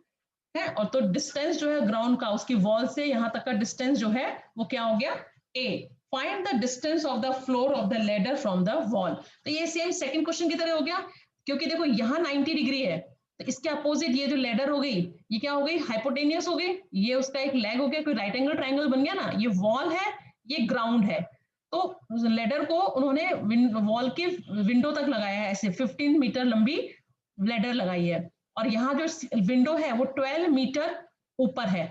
है, और तो डिस्टेंस जो है ग्राउंड का उसकी वॉल से यहाँ तक का डिस्टेंस जो है वो क्या हो गया a. Find the distance of the floor of the ladder from the wall. तो ये सेम सेकंड क्वेश्चन की तरह हो गया, क्योंकि देखो यहाँ 90 डिग्री है, तो इसके अपोजिट ये जो लेडर हो गई, ये क्या हो गई, हाइपोटेनियस हो गई, ये उसका एक लेग हो गया, कोई राइट एंगल ट्राइंगल बन गया ना, ये वॉल है ये ग्राउंड है, तो लेडर को उन्होंने वॉल के विंडो तक लगाया है, ऐसे 15 मीटर लंबी लेडर लगाई है, और यहाँ जो विंडो है वो 12 मीटर ऊपर है,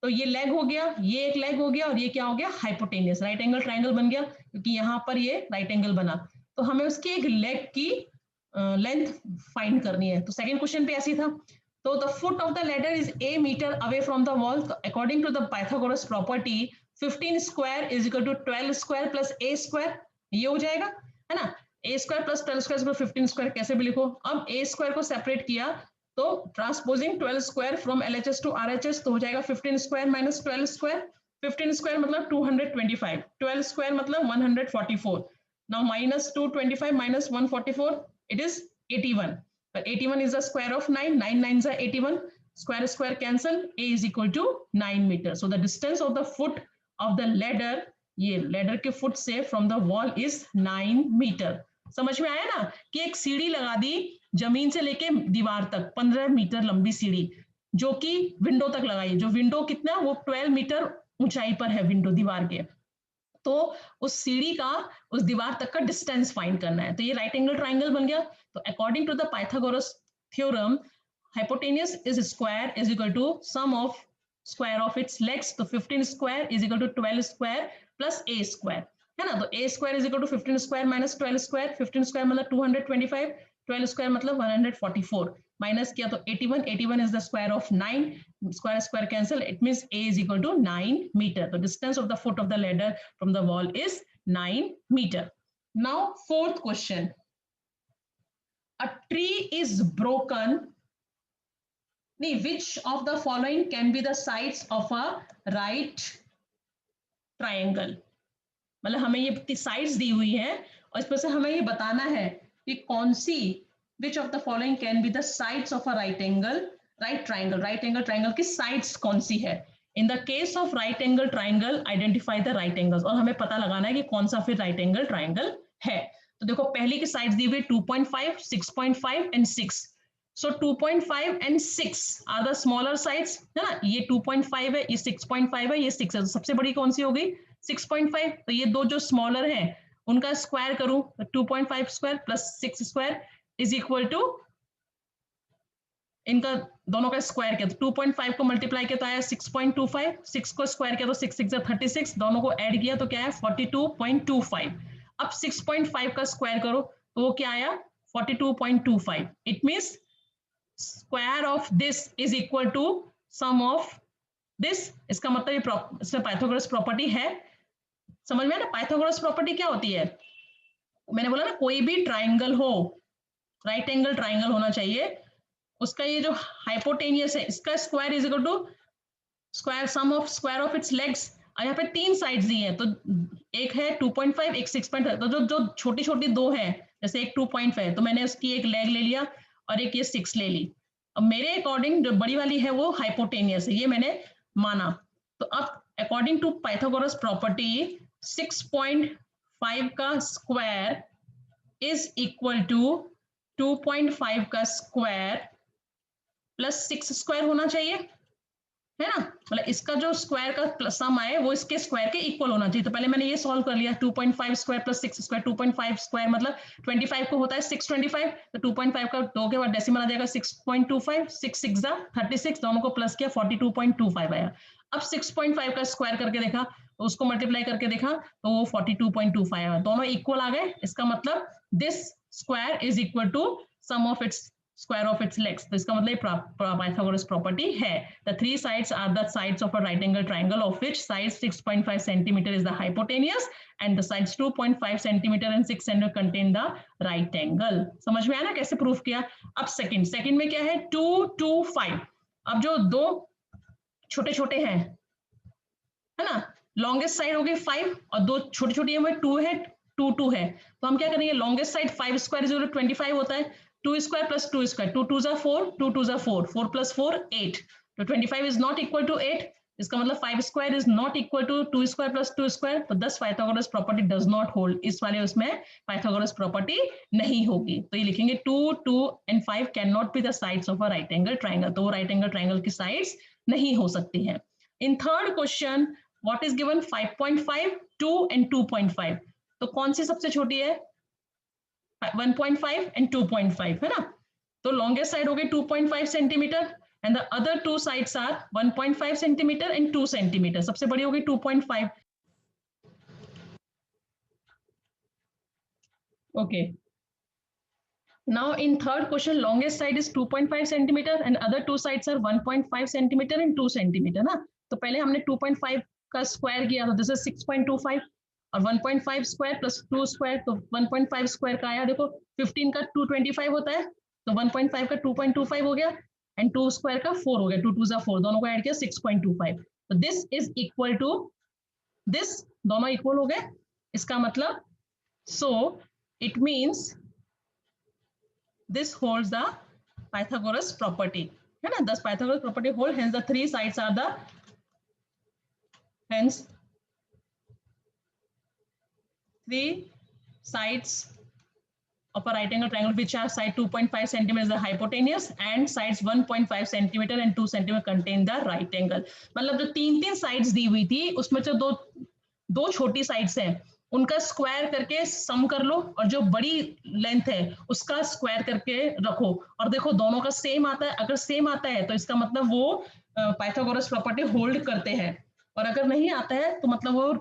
तो ये लेग हो गया, ये एक लेग हो गया, और ये क्या हो गया, हाइपोटेनियस राइट एंगल ट्राइंगल बन गया, क्योंकि यहाँ पर ये राइट एंगल बना, तो हमें उसकी एक लेग की लेंथ फाइंड करनी है। तो सेकंड क्वेश्चन पे ऐसी था, तो the foot of the ladder is a metre away from the wall, according to the Pythagoras property 15 square is equal to 12 square plus a square, ये हो जाएगा है ना, a square plus 12 square 15 square कैसे भी लिखो। अब a स्क्वायर को सेपरेट किया, तो transposing 12 square from LHS to RHS, तो हो जाएगा 15 स्क्वायर माइनस 12 स्क्वायर, 15 स्क्वायर मतलब 225, 12 स्क्वायर मतलब 144, now minus 225 minus 144 it is 81, but 81 is the square of 9, 9 9s are 81, square square cancel, a is equal to 9 meter. So the distance of the foot of the ladder, ये ladder के foot से from the wall is 9 meter. समझ में आया ना कि एक सीढ़ी लगा दी जमीन से लेके दीवार तक, 15 मीटर लंबी सीढ़ी जो कि विंडो तक लगाई, जो विंडो कितना वो 12 मीटर ऊंचाई पर है विंडो दीवार के, तो उस सीढ़ी का उस दीवार तक का डिस्टेंस फाइंड करना है, तो ये राइट एंगल ट्राइंगल बन गया। तो according to the Pythagoras theorem, hypotenuse is square is equal to sum of square of its legs, तो 15 square is equal to 12 square plus a square है ना, तो a square is equal to 15 square minus 12 square, 15 square मतलब 225, 12 square मतलब 144, minus किया तो 81, 81 is the square of 9, square square cancel, it means a is equal to 9 meter. The distance of the foot of the ladder from the wall is 9 meter. Now fourth question, a tree is broken, which of the following can be the sides of a right triangle? मतलब हमें ये sides दी हुई है और इसमें से हमें ये बताना है कि कौन सी, which of the following can be the sides of a right angle triangle की sides कौन सी है। In the case of right angle triangle, identify the right angles, और हमें पता लगाना है कि कौन सा फिर right angle triangle है। तो देखो पहली की साइड्स दी हुई 2.5, 6.5 and 6. So 2.5 and 6 are the smaller sides, है ना. ये 2.5 है, ये 6.5 है, ये 6 है. तो सबसे बड़ी कौन सी होगी? 6.5. तो ये दो जो स्मॉलर हैं उनका स्क्वायर करूं, 2.5 square plus 6 square is equal to, इनका दोनों का स्क्वायर किया तो 2.5 को मल्टीप्लाई किया तो आया 6.25, 6 को स्क्वायर किया तो 6 6 36, दोनों को ऐड किया तो क्या है 42.25. अब 6.5 का स्क्वायर करो तो वो क्या आया 42.25. It means square of this is equal to sum of this. इसका मतलब ये इसमें पाइथागोरस प्रॉपर्टी है. समझ में ना पाइथागोरस प्रॉपर्टी क्या होती है? मैंने बोला ना कोई भी ट्राइंगल हो, राइट एंगल ट्राइंगल होना चाहिए, उसका ये जो हाइपोटेनियस है इसका square is equal to square sum of square of its legs. और यहाँ पे तीन साइड्स दी हैं तो एक है 2.5, एक 6.5. तो जो छोटी छोटी दो है, जैसे एक 2.5 तो मैंने उसकी एक लेग ले लिया और एक ये 6 ले ली. अब मेरे अकॉर्डिंग जो बड़ी वाली है वो हाइपोटेनियस है, ये मैंने माना. तो अब अकॉर्डिंग टू पाइथागोरस प्रॉपर्टी 6.5 का स्क्वायर इज इक्वल टू 2.5 का स्क्वायर प्लस 6 स्क्वायर होना चाहिए, है ना. मतलब इसका जो स्क्वायर का प्लस सम आए वो इसके स्क्वायर के इक्वल होना चाहिए. तो पहले मैंने ये सॉल्व कर लिया, 2.5 स्क्वायर प्लस 6 स्क्वायर. 2.5 स्क्वायर मतलब 25 को होता है 625, तो 2.5 का 2 के बाद डेसिमल आ जाएगा 6.25, 6 6 36, दोनों को प्लस किया 42.25 आया. अब 6.5 का स्क्वायर करके देखा तो उसको मल्टीप्लाई करके देखा तो वो 42.25 आया. दोनों इक्वल आ गए. इसका मतलब this square is equal to sum of its square of its legs. तो इसका मतलब Pythagoras property है. The three sides are the sides of a right angle triangle of which sides 6.5 centimeter is the hypotenuse and the sides 2.5 centimeter and 6 centimeter contain the right angle. समझ में आया ना कैसे proof किया? अब second में क्या है 2 2 5. अब जो दो छोटे छोटे हैं, है ना, लॉन्गेस्ट साइड हो गई 5 और दो छोटी छोटी है 2 है 2 2 है. तो हम क्या करेंगे लॉन्गेस्ट साइड 5 स्क्वायर इज 25 होता है. 2 स्क्वायर प्लस 2 स्क्वायर, 2 2 जा 4, 2 2 जा 4, 4 प्लस 4 8. तो 25 इज नॉट इक्वल टू 8. इसका मतलब 5 square is not equal to 2 square plus 2 square. तो 10 Pythagoras property does not hold. इस वाले उसमें पाइथागोरस प्रॉपर्टी नहीं होगी. तो ये लिखेंगे 2 2 and 5 can not be the sides of a right angle triangle. तो वो राइट एंगल ट्राइंगल की साइड्स नहीं हो सकती हैं. इन third question what is given 5.5, 2 and 2.5. तो कौन सी सबसे छोटी है 1.5 एंड 2.5, है ना. तो लॉन्गेस्ट साइड हो गई 2.5 centimetre and the other two sides are 1.5 centimetre and 2 centimetre. सबसे बड़ी हो गई 2.5. Okay, now in third question longest side is 2.5 centimeter and other two sides are 1.5 centimeter and 2 centimeter ना. तो पहले हमने 2.5 का स्क्वायर किया तो दिस इज 6.25 और 1.5 स्क्वायर प्लस 2 स्क्वायर तो 1.5 स्क्वायर का आया देखो 15 का 225 होता है तो 1.5 का 2.25 हो गया एंड 2 स्क्वायर का 4 हो गया. 2 2 जा 4, दोनों को ऐड किया 6.25. तो this is equal to this, दोनों इक्वल हो गए. इसका मतलब so it means this holds the Pythagoras property, है ना. Thus Pythagoras property hold, hence the three sides are the, hence three sides of a right angle triangle which are side 2.5 centimeter is the hypotenuse and sides 1.5 centimeter and 2 centimeter contain the right angle. मतलब जो तीन sides दी हुई थी उसमें जो दो छोटी sides हैं उनका स्क्वायर करके सम कर लो और जो बड़ी लेंथ है उसका स्क्वायर करके रखो और देखो दोनों का सेम आता है. अगर सेम आता है तो इसका मतलब वो पाइथागोरस प्रॉपर्टी होल्ड करते हैं और अगर नहीं आता है तो मतलब वो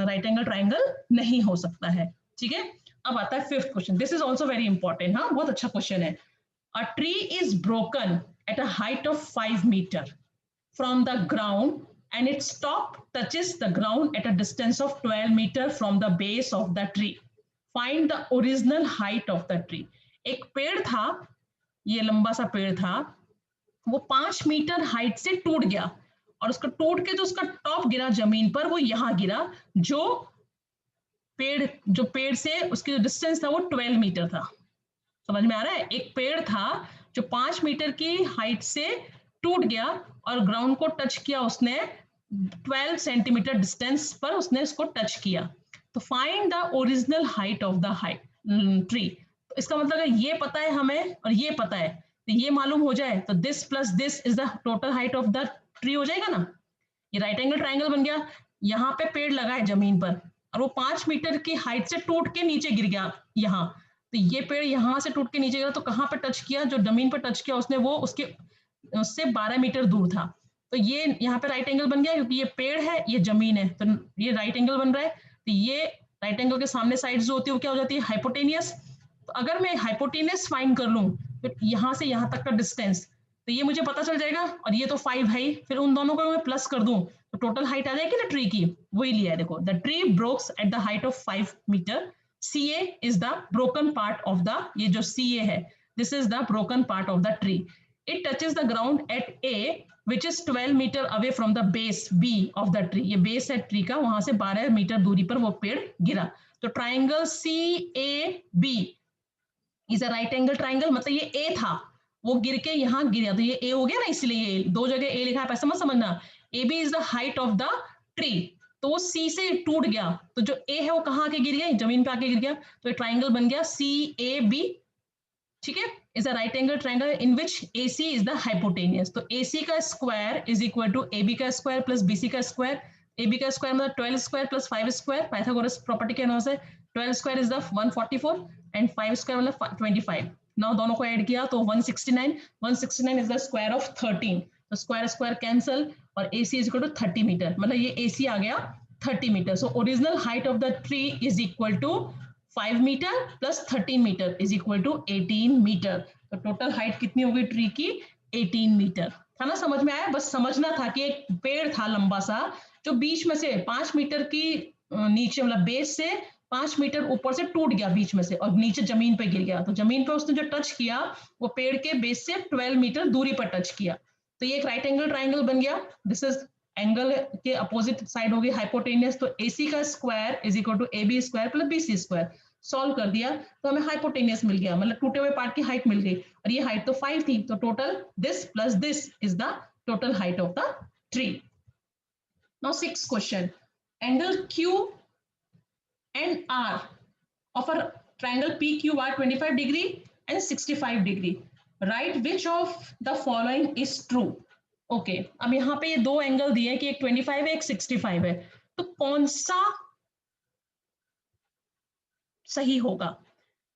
राइट एंगल ट्राइंगल नहीं हो सकता है. ठीक है, अब आता है fifth question. This is also very important. हाँ, बहुत अच्छा क्वेश्चन है. A tree is broken at a height of 5 metre from the ground and its top touches the ground at a distance of 12 meter from the base of the tree. Find the original height of the tree. एक पेड़ था, ये लंबा सा पेड़ था, वो 5 metre height से टूट गया और उसका टूट के जो उसका टॉप गिरा जमीन पर वो यहां गिरा. जो पेड़ से उसकी जो डिस्टेंस था वो 12 मीटर था. समझ में आ रहा है? एक पेड़ था जो 5 मीटर की हाइट से टूट गया और ग्राउंड को टच किया उसने 12 सेंटीमीटर डिस्टेंस पर उसने इसको टच किया. तो find the original height of the height. Tree. तो इसका मतलब अगर ये पता है हमें और ये पता है तो ये मालूम हो जाए तो this plus this is the total height of the tree हो जाएगा ना। ये राइट एंगल ट्राइंगल बन गया। यहाँ पे पेड़ लगा है जमीन पर और वो 5 मीटर की हाइट से टूट के नीचे गिर गया यहाँ। तो ये पेड़ यहाँ से टूट के नीचे गिरा तो कहाँ पर टच किया, जो जमीन पर टच किया उसने वो उससे 12 मीटर दूर था। तो ये यहाँ पे राइट एंगल बन गया क्योंकि ये पेड़ है ये जमीन है तो ये राइट एंगल बन रहा है। तो ये राइट एंगल के सामने साइड जो होती है वो क्या हो जाती है, हाइपोटेनियस। तो अगर मैं हाइपोटेनियस फाइंड कर लूँ तो यहाँ से यहाँ तक का डिस्टेंस तो ये मुझे पता चल जाएगा और ये तो 5 है ही, फिर उन दोनों को मैं प्लस कर दूं तो टोटल हाइट आ जाएगी ना ट्री की, वही लिया है। देखो the tree breaks at the height of 5 metre, C A is the broken part of the, ये जो सी ए है this is the broken part of the tree. It touches the ground at A which is 12 metre away from the base B of the tree. ये base है tree का, वहां से 12 metre दूरी पर वो पेड़ गिरा। तो triangle C A B is a right angle triangle, मतलब ये ए था वो गिर के यहाँ गिरा तो ये ए हो गया ना, इसलिए ये दो जगह ए लिखा है, ऐसा मत समझना। A B is the height of the tree, तो वो सी से टूट गया तो जो ए है वो कहाँ आके गिर गया, जमीन पे आके गिर गया। तो ये ट्राइंगल बन गया सी ए बी, ठीक है, is a right angle triangle in which A C is the hypotenuse. तो ए सी का square is equal to A B का स्क्वायर प्लस बी सी का स्क्वायर। ए बी का स्क्वायर मतलब 12 square plus 5 square, Pythagoras property के अनुसार 12 square is the 144 and 5 square मतलब 25। Now दोनों को ऐड किया तो 169, 169 इज द स्क्वायर ऑफ 13। तो स्क्वायर स्क्वायर कैंसल और A C is equal to 30 metre, मतलब ये ए सी आ गया 30 metre. So original height of the tree is equal to 5 metre plus 13 metre is equal to 18 metre. तो total height कितनी होगी tree की, 18 metre. था ना, समझ में आया? बस समझना था कि एक पेड़ था लंबा सा जो बीच में से 5 मीटर की नीचे मतलब बेस से 5 मीटर ऊपर से टूट गया बीच में से और नीचे जमीन पे गिर गया। तो जमीन पे उसने जो टच किया वो पेड़ के बेस से 12 मीटर दूरी पर टच किया। तो ये एक राइट एंगल ट्राइंगल बन गया। दिस इज एंगल के अपोजिट साइड होगी हाइपोटेनियस। तो AC का square is equal to AB square plus BC square. Solve कर दिया तो हमें हाइपोटेनियस मिल गया, मतलब टूटे हुए पार्ट की हाइट मिल गई और ये हाइट तो 5 थी। तो total this plus this is the total height of the tree. Now 6th question, angle Q and R of a triangle PQR 25 degree and 65 degree. Write which of the following is true. Okay अब यहाँ पे ये दो angle दिए कि एक 25 है एक 65 है, तो कौन सा सही होगा?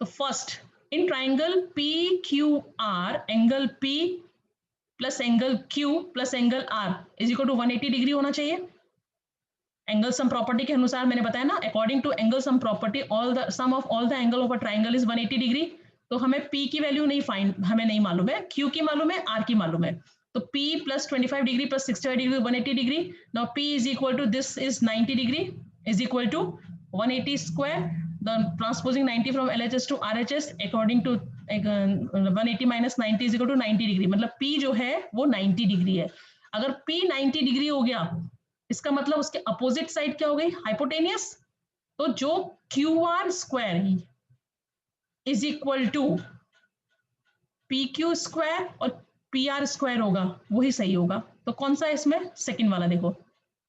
तो first in triangle PQR angle P plus angle Q plus angle R is equal to 180 degree होना चाहिए। एंगल सम प्रॉपर्टी के अनुसार मैंने बताया ना, according to angle sum property all the sum of all the angle of a triangle is 180 degree. तो हमें P की वैल्यू नहीं हमें नहीं मालूम है, Q की मालूम है, R की मालूम है। तो P plus 25 degree plus 65 degree 180 degree. Now P is equal to this is 90 degree is equal to 180 square, the transposing 90 from LHS to RHS according to 180 minus 90 is equal to 90 degree, मतलब P जो है वो 90 degree है। अगर P 90 degree हो गया इसका मतलब उसके अपोजिट साइड क्या हो गई, हाइपोटेनियस। तो जो QR square is equal to PQ square और PR स्क्वायर होगा वही सही होगा। तो कौन सा है इसमें, सेकंड वाला देखो,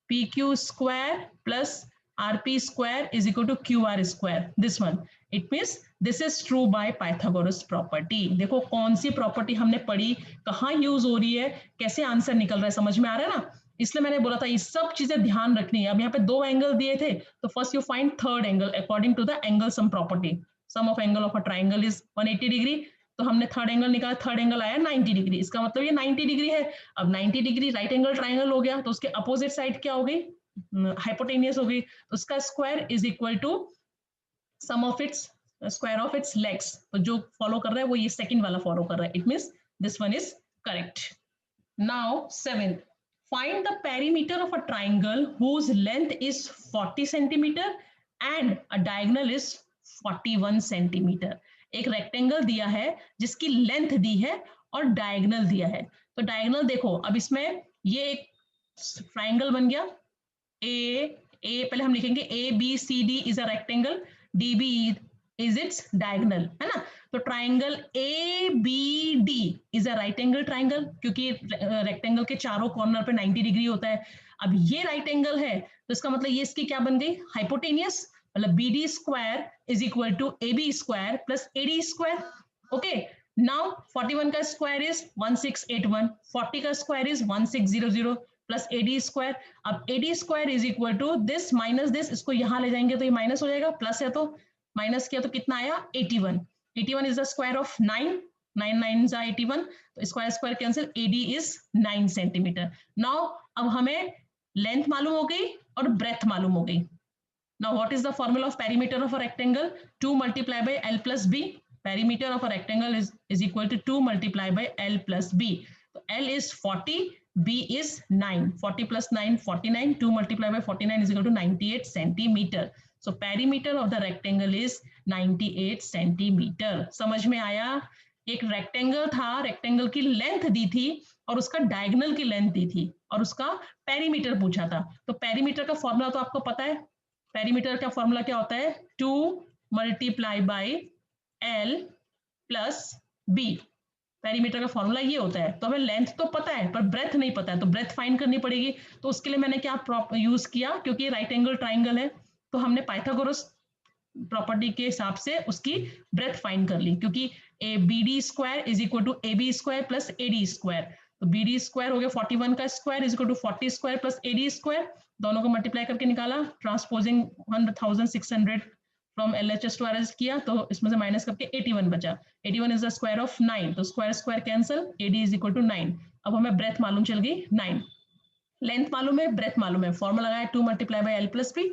PQ square plus RP square is equal to QR square, this one. It means this is true by Pythagoras property. देखो कौन सी प्रॉपर्टी हमने पढ़ी, कहाँ यूज हो रही है, कैसे आंसर निकल रहा है, समझ में आ रहा है ना। इसलिए मैंने बोला था ये सब चीजें ध्यान रखनी है। अब यहाँ पे दो एंगल दिए थे तो first you find third angle according to the angle sum property. Sum of angle of a triangle is 180 degree, तो हमने थर्ड एंगल निकाला, थर्ड एंगल आया 90 डिग्री, इसका मतलब ये 90 डिग्री है। अब 90 डिग्री राइट एंगल ट्राइंगल हो गया तो उसके अपोजिट साइड क्या हो गई, हाइपोटेनियस हो गई। तो उसका square is equal to sum of its square of its legs. तो जो फॉलो कर रहा है वो ये सेकंड वाला फॉलो कर रहा है, it means this one is correct. Now 7th, find the perimeter of a triangle whose length is 40 centimeter and a diagonal is 41 centimeter. एक रेक्टेंगल दिया है जिसकी लेंथ दी है और डायगोनल दिया है। तो डायगोनल देखो, अब इसमें ये एक ट्राइंगल बन गया ए पहले हम लिखेंगे ABCD is a rectangle, DB is its diagonal, है ना। तो triangle ABD is a right angle triangle क्योंकि रेक्टेंगल के चारों कॉर्नर पे 90 डिग्री होता है। अब ये राइट एंगल है तो इसका मतलब ये इसकी क्या बन गई, हाइपोटेनियस। मतलब BD square is equal to AB square plus AD square. Okay, now 41 का स्क्वायर इज 1681, 40 का square is 1600 plus AD square. अब AD square is equal to this minus this, इसको यहां ले जाएंगे तो ये माइनस हो जाएगा, प्लस है तो माइनस किया तो कितना आया 81. 81 इज द स्क्वायर ऑफ 9, 9 9 जा 81, तो square square cancel, AD is 9 centimetre. Now अब हमें लेंथ मालूम हो गई और ब्रेथ मालूम हो गई. Now what is the formula of perimeter of a rectangle? 2 multiplied by L plus B. Perimeter of a rectangle is equal to 2 multiplied by L plus B. So L is 40, B is 9. 40 plus 9, 49. 2 multiplied by 49 is equal to 98 centimeter. So perimeter of the rectangle is 98 centimeter. समझ में आया? एक rectangle था, rectangle की length दी थी और उसका diagonal की लेंथ दी थी और उसका पेरीमीटर पूछा था. तो पेरीमीटर का फॉर्मूला तो आपको पता है. पेरीमीटर का फॉर्मूला क्या होता है? 2 multiply by L plus B. Perimeter का फॉर्मूला ये होता है. तो हमें लेंथ तो पता है पर ब्रेथ नहीं पता है, तो ब्रेथ फाइंड करनी पड़ेगी. तो उसके लिए मैंने क्या यूज किया, क्योंकि राइट एंगल ट्राइंगल है तो हमने पाइथागोरस प्रॉपर्टी के हिसाब से उसकी ब्रेथ फाइंड कर ली, क्योंकि BD square is equal to AB square plus AD square. तो BD स्क्वायर हो गया 41 का square is equal to 40 square plus AD square. दोनों को मल्टीप्लाई करके निकाला, transposing 1600 from LHS to RHS किया तो इसमें से माइनस करके 81 बचा. 81 इज द स्क्वायर ऑफ 9, तो square square cancel, AD is equal to 9. अब हमें ब्रेथ मालूम चल गई 9. लेंथ मालूम है, ब्रेथ मालूम है, फॉर्मूला लगाया 2 multiply by L plus B.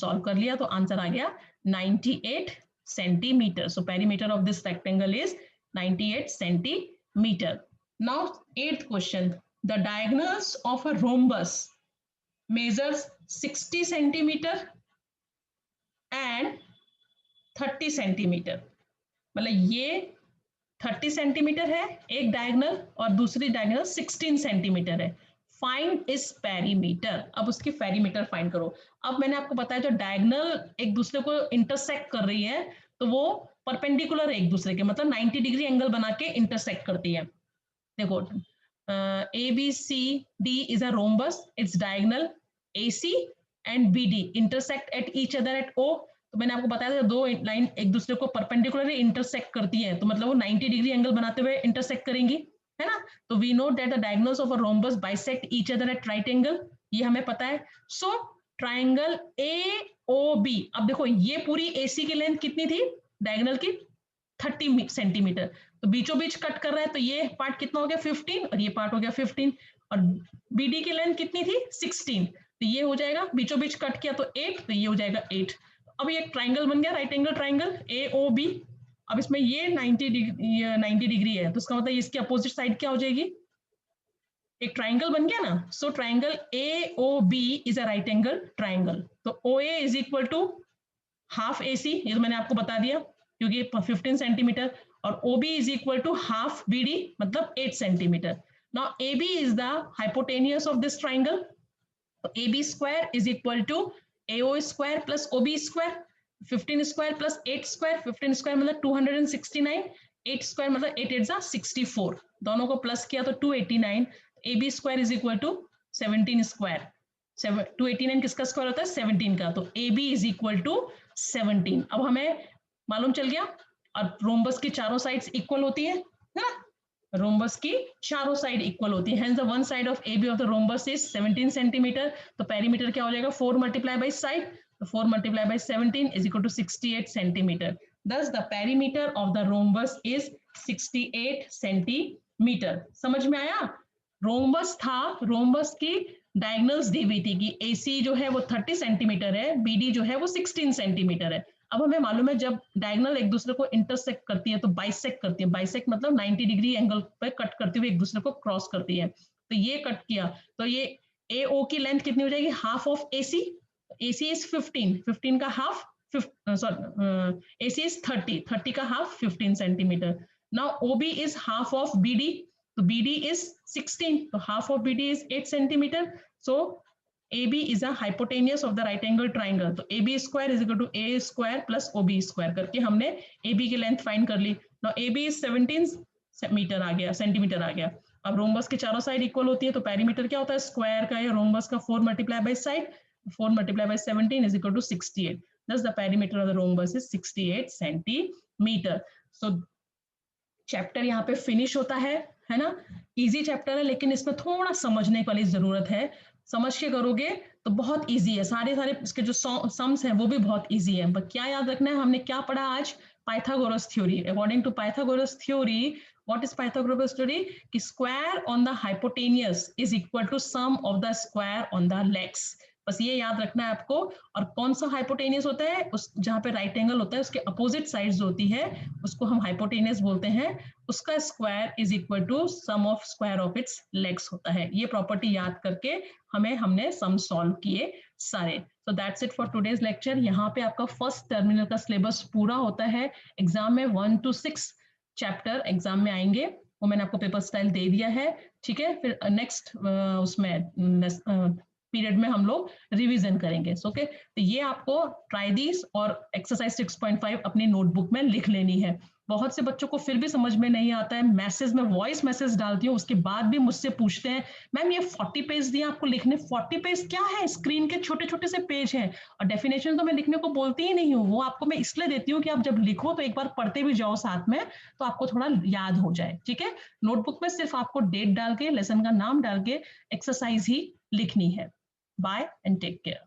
Solve कर लिया तो आंसर आ गया 98 centimetre. So perimeter of this rectangle is 98 centimetre. Now 8th question. The diagonals of a rhombus measures 60 centimetre and 30 centimetre. मतलब ये 30 सेंटीमीटर है एक डायगोनल और दूसरी डायगोनल 16 सेंटीमीटर है. फाइंड इस पेरीमीटर. अब उसकी पेरीमीटर फाइंड करो. अब मैंने आपको बताया जो डायगोनल एक दूसरे को इंटरसेक्ट कर रही है तो वो परपेंडिकुलर है एक दूसरे के, मतलब 90 डिग्री एंगल बना के इंटरसेक्ट करती है. देखो ABCD is a rhombus. Its diagonal AC and BD intersect at each other at O. तो मैंने आपको बताया था दो लाइन एक दूसरे को परपेंडिकुलरली इंटरसेक्ट करती है तो मतलब वो 90 डिग्री एंगल बनाते हुए इंटरसेक्ट करेंगी, है ना. तो we know that the diagonals of a rhombus bisect each other at right angle, ये हमें पता है. So triangle AOB. अब देखो ये पूरी AC की लेंथ कितनी थी डायगोनल की? 30 सेंटीमीटर. तो बीचों बीच कट कर रहा है तो ये पार्ट कितना हो गया 15 और ये पार्ट हो गया 15. और BD की लेंथ कितनी थी 16, तो ये हो जाएगा बीचों बीच कट किया तो 8, तो ये हो जाएगा 8. अब ये ट्राइंगल बन गया राइट एंगल ट्राइंगल AOB. अब इसमें ये 90 डिग्री है तो इसका मतलब इसकी अपोजिट साइड क्या हो जाएगी? एक ट्राइंगल बन गया ना. So triangle AOB is a right angle triangle. तो OA is equal to half AC, ये तो मैंने आपको बता दिया क्योंकि 15 सेंटीमीटर, और OB is equal to half BD मतलब 8 centimetre. Now AB is the hypotenuse of this triangle. तो AB square is equal to AO square plus OB square. 15 square plus 8 square, 15 square मतलब 269, 8 स्क्वायर मतलब 8 8 जा 64, दोनों को plus किया तो 289. AB square is equal to 17 square. 289 किसका square होता है? 17 का. तो AB इज इक्वल टू 17. अब हमें मालूम चल गया. और रोम्बस की चारों साइड्स इक्वल होती है ना, रोम्बस की चारों साइड इक्वल होती है. Hence the one side of AB of the rhombus is 17 centimetre. तो पेरीमीटर क्या हो जाएगा 4 मल्टीप्लाई बाई साइड, तो 4 multiply by 17 is equal to 68 centimetre. Thus the perimeter of the rhombus is 68 centimetre. समझ में आया? रोम्बस था, रोम्बस की डायगोनल्स दी हुई थी कि AC जो है वो 30 सेंटीमीटर है, BD जो है वो 16 सेंटीमीटर है. अब हमें मालूम है जब डायगोनल एक दूसरे को इंटरसेक्ट करती है तो बाइसेक्ट करती है. बाइसेक्ट मतलब 90 डिग्री एंगल पे कट करते हुए एक दूसरे को क्रॉस करती है. तो ये कट किया तो ये AO की लेंथ कितनी हो जाएगी? Half of AC. AC is 15, 15 का हाफ AC इज 30, 30 का half 15 centimetre. Now OB is half of BD, तो BD इज 16, तो half of BD is 8 centimetre. So AB is a hypotenuse of the right angle triangle. तो AB square is equal to A square plus OB square करके हमने AB की length find कर ली. Now AB is 17 metre आ गया, centimetre आ गया. अब rhombus की चारों साइड इक्वल होती है तो पेरीमीटर क्या होता है स्क्वायर का या रोम्बस का 4 multiply by side, 4 multiply by 17 is equal to 68. thus the perimeter of the rhombus is 68 centimeter. So chapter यहाँ पे फिनिश होता है ना। इजी चैप्टर है लेकिन इसमें थोड़ा समझने वाली जरूरत है, समझ के करोगे तो बहुत इजी है। सारे इसके जो सम्स हैं वो भी बहुत इजी है। बट क्या याद रखना है, हमने क्या पढ़ा आज, Pythagoras theory. According to Pythagoras theory, what is Pythagoras theory, कि square on the hypotenuse is equal to sum of the square on the legs. बस ये याद रखना है आपको। और कौन सा हाइपोटेनियस होता है, उस जहां पे राइट एंगल होता है उसके अपोजिट साइड्स होती है उसको हम हाइपोटेनियस बोलते हैं, उसका square is equal to sum of square of its legs होता है। ये प्रॉपर्टी याद करके हमने सम सॉल्व किए सारे। So that's it for today's lecture। यहाँ पे आपका फर्स्ट टर्मिनल का सिलेबस पूरा होता है। एग्जाम में 1 to 6 चैप्टर एग्जाम में आएंगे, वो मैंने आपको पेपर स्टाइल दे दिया है, ठीक है। फिर नेक्स्ट उसमें पीरियड में हम लोग रिवीजन करेंगे। ओके, तो ये आपको ट्राई दिस और एक्सरसाइज 6.5 अपनी नोटबुक में लिख लेनी है। बहुत से बच्चों को फिर भी समझ में नहीं आता है, मैसेज में वॉइस मैसेज डालती हूँ उसके बाद भी मुझसे पूछते हैं मैम ये 40 पेज दिए आपको लिखने, 40 पेज क्या है, स्क्रीन के छोटे छोटे से पेज हैं। और डेफिनेशन तो मैं लिखने को बोलती ही नहीं हूँ, वो आपको मैं इसलिए देती हूँ कि आप जब लिखो तो एक बार पढ़ते भी जाओ साथ में, तो आपको थोड़ा याद हो जाए, ठीक है। नोटबुक में सिर्फ आपको डेट डाल के, लेसन का नाम डाल के एक्सरसाइज ही लिखनी है। Bye and take care.